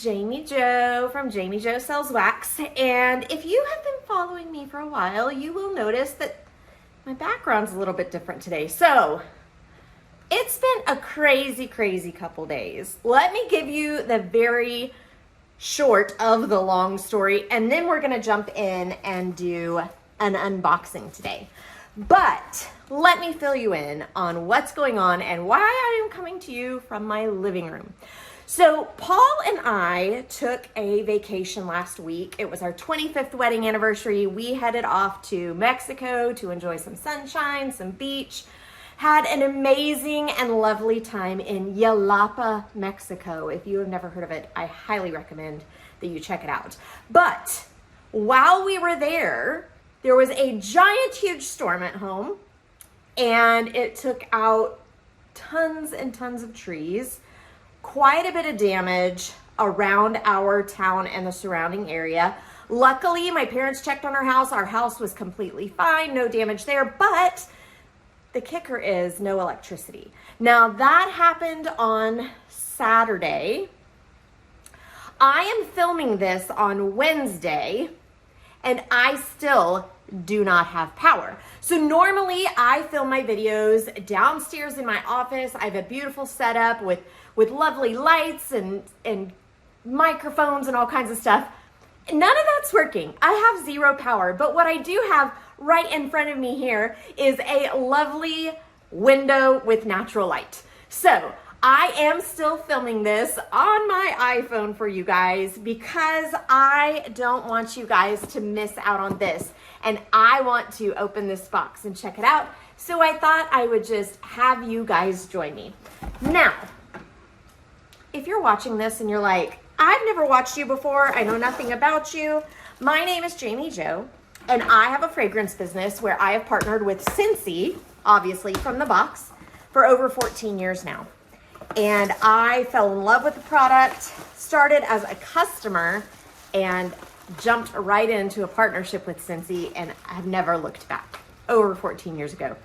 Jami Jo from Jami Jo Sells Wax, and if you have been following me for a while, you will notice that my background's a little bit different today. So it's been a crazy couple days. Let me give you the very short of the long story, and then we're gonna jump in and do an unboxing today. But let me fill you in on what's going on and why I am coming to you from my living room. So Paul and I took a vacation last week. It was our 25th wedding anniversary. We headed off to Mexico to enjoy some sunshine, some beach. Had an amazing and lovely time in Jalapa, Mexico. If you have never heard of it, I highly recommend that you check it out. But while we were there was a giant, huge storm at home, and it took out tons and tons of trees, quite a bit of damage around our town and the surrounding area. Luckily, my parents checked on our house. Our house was completely fine, no damage there, but the kicker is no electricity. Now that happened on Saturday. I am filming this on Wednesday, and I still do not have power. So normally I film my videos downstairs in my office. I have a beautiful setup with lovely lights and microphones and all kinds of stuff. None of that's working. I have zero power, but what I do have right in front of me here is a lovely window with natural light. So I am still filming this on my iPhone for you guys because I don't want you guys to miss out on this. And I want to open this box and check it out. So I thought I would just have you guys join me. Now, if you're watching this and you're like, I've never watched you before, I know nothing about you. My name is Jami Jo, and I have a fragrance business where I have partnered with Scentsy, obviously from the box, for over 14 years now. And I fell in love with the product, started as a customer, and jumped right into a partnership with Scentsy, and I've never looked back. Over 14 years ago.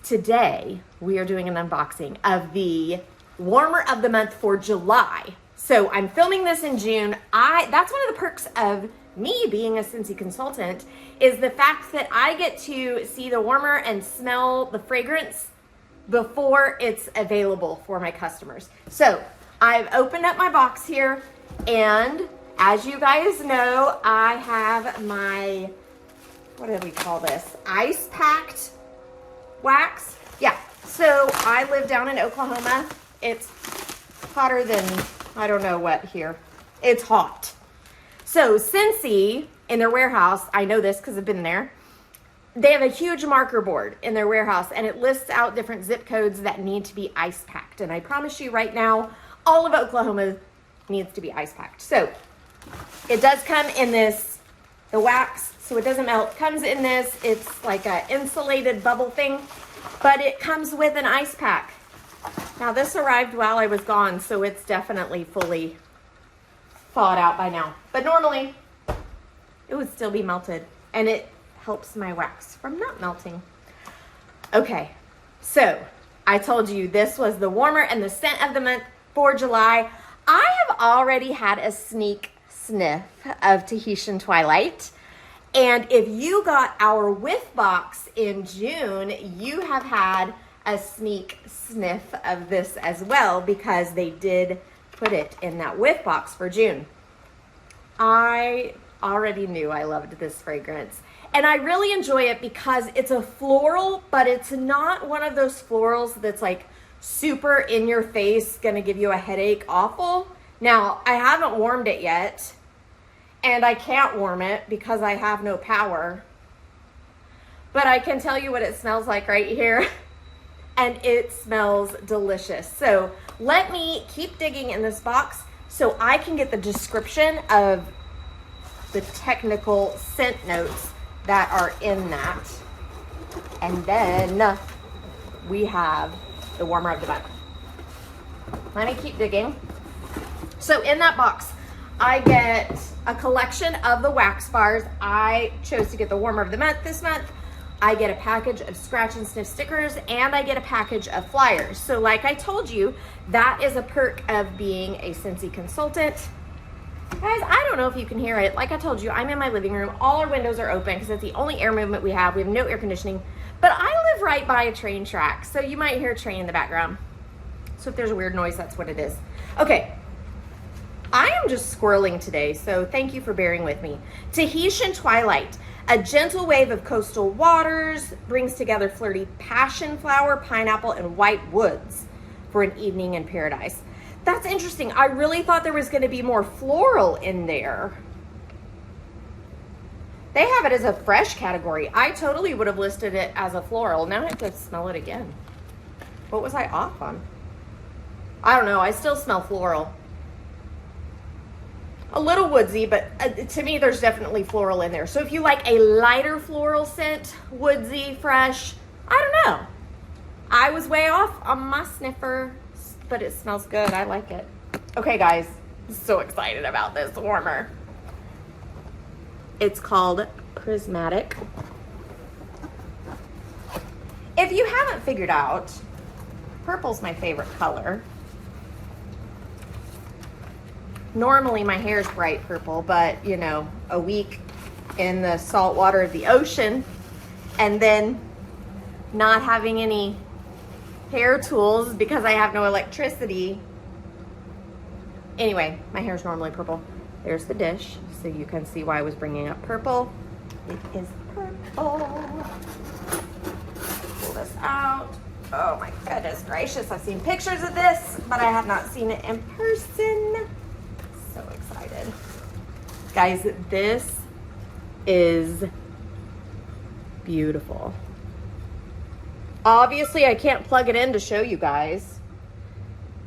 Today, we are doing an unboxing of the warmer of the month for July. So I'm filming this in June. That's one of the perks of me being a Scentsy consultant is the fact that I get to see the warmer and smell the fragrance before it's available for my customers. So I've opened up my box here, and as you guys know, I have my, what do we call this? Ice packed wax. Yeah, so I live down in Oklahoma. It's hotter than, I don't know what here. It's hot. So Scentsy, in their warehouse, I know this because I've been there, they have a huge marker board in their warehouse, and it lists out different zip codes that need to be ice packed. And I promise you right now, all of Oklahoma needs to be ice packed. So it does come in this, the wax, so it doesn't melt. It comes in this, it's like an insulated bubble thing, but it comes with an ice pack. Now this arrived while I was gone, so it's definitely fully thawed out by now. But normally it would still be melted, and it helps my wax from not melting. Okay, so I told you this was the warmer and the scent of the month for July. I have already had a sneak sniff of Tahitian Twilight. And if you got our whiff box in June, you have had a sneak sniff of this as well, because they did put it in that whiff box for June. I already knew I loved this fragrance, and I really enjoy it because it's a floral, but it's not one of those florals that's like super in your face, gonna give you a headache awful. Now, I haven't warmed it yet, and I can't warm it because I have no power, but I can tell you what it smells like right here. And it smells delicious. So let me keep digging in this box so I can get the description of the technical scent notes that are in that. And then we have the warmer of the month. Let me keep digging. So in that box, I get a collection of the wax bars. I chose to get the warmer of the month this month. I get a package of scratch and sniff stickers, and I get a package of flyers. So like I told you, that is a perk of being a Scentsy consultant. Guys, I don't know if you can hear it. Like I told you, I'm in my living room. All our windows are open because it's the only air movement we have. We have no air conditioning, but I live right by a train track, so you might hear a train in the background. So if there's a weird noise, that's what it is. Okay, I am just squirreling today, so thank you for bearing with me. Tahitian Twilight, a gentle wave of coastal waters, brings together flirty passion flower, pineapple, and white woods for an evening in paradise. That's interesting. I really thought there was going to be more floral in there. They have it as a fresh category. I totally would have listed it as a floral. Now I have to smell it again. What was I off on? I don't know. I still smell floral. A little woodsy, but to me, there's definitely floral in there. So if you like a lighter floral scent, woodsy, fresh, I don't know. I was way off on my sniffer, but it smells good. I like it. Okay, guys, I'm so excited about this warmer. It's called Prismatic. If you haven't figured out, purple's my favorite color. Normally my hair is bright purple, but you know, a week in the salt water of the ocean and then not having any hair tools because I have no electricity. Anyway, my hair is normally purple. There's the dish, so you can see why I was bringing up purple. It is purple. Pull this out. Oh my goodness gracious, I've seen pictures of this, but I have not seen it in person. So excited. Guys, this is beautiful. Obviously, I can't plug it in to show you guys,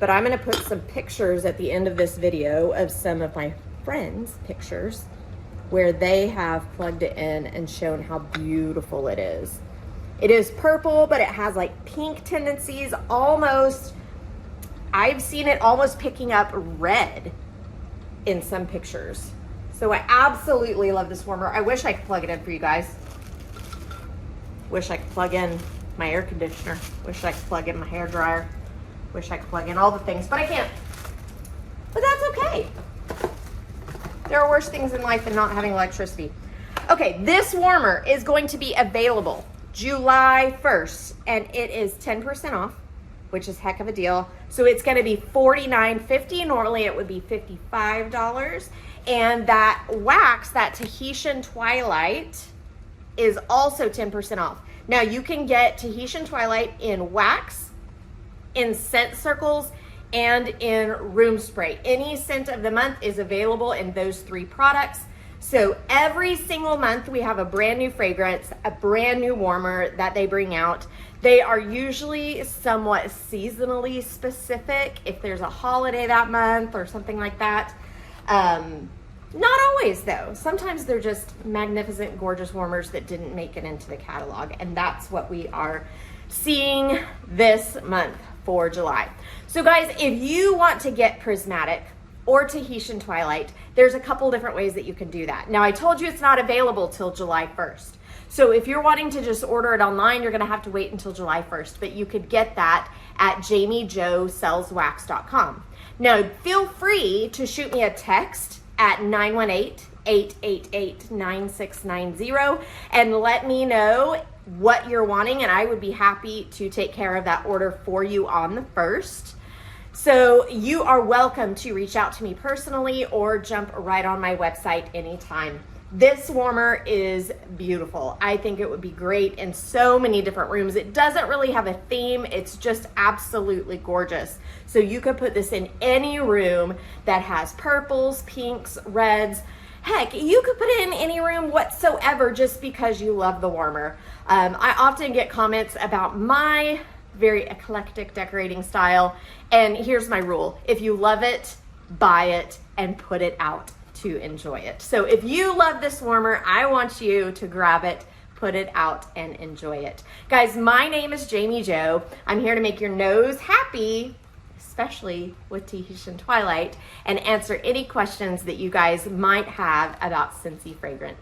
but I'm gonna put some pictures at the end of this video of some of my friends' pictures where they have plugged it in and shown how beautiful it is. It is purple, but it has like pink tendencies, almost. I've seen it almost picking up red in some pictures. So I absolutely love this warmer. I wish I could plug it in for you guys. Wish I could plug in my air conditioner. Wish I could plug in my hair dryer. Wish I could plug in all the things, but I can't. But that's okay. There are worse things in life than not having electricity. Okay, this warmer is going to be available July 1st, and it is 10% off, which is heck of a deal. So it's gonna be $49.50. Normally it would be $55. And that wax, that Tahitian Twilight, is also 10% off. Now you can get Tahitian Twilight in wax, in scent circles, and in room spray. Any scent of the month is available in those 3 products. So every single month we have a brand new fragrance, a brand new warmer that they bring out. They are usually somewhat seasonally specific if there's a holiday that month or something like that. Not always though. Sometimes they're just magnificent, gorgeous warmers that didn't make it into the catalog. And that's what we are seeing this month for July. So guys, if you want to get Prismatic or Tahitian Twilight, there's a couple different ways that you can do that. Now I told you it's not available till July 1st. So if you're wanting to just order it online, you're gonna have to wait until July 1st, but you could get that at JamiJoSellsWax.com. Now feel free to shoot me a text at 918-888-9690 and let me know what you're wanting, and I would be happy to take care of that order for you on the 1st. So you are welcome to reach out to me personally or jump right on my website anytime. This warmer is beautiful. I think it would be great in so many different rooms. It doesn't really have a theme. It's just absolutely gorgeous. So you could put this in any room that has purples, pinks, reds. Heck, you could put it in any room whatsoever just because you love the warmer. I often get comments about my very eclectic decorating style. And here's my rule. If you love it, buy it and put it out to enjoy it. So if you love this warmer, I want you to grab it, put it out and enjoy it. Guys, my name is Jami Jo. I'm here to make your nose happy, especially with Tahitian Twilight, and answer any questions that you guys might have about Scentsy fragrance.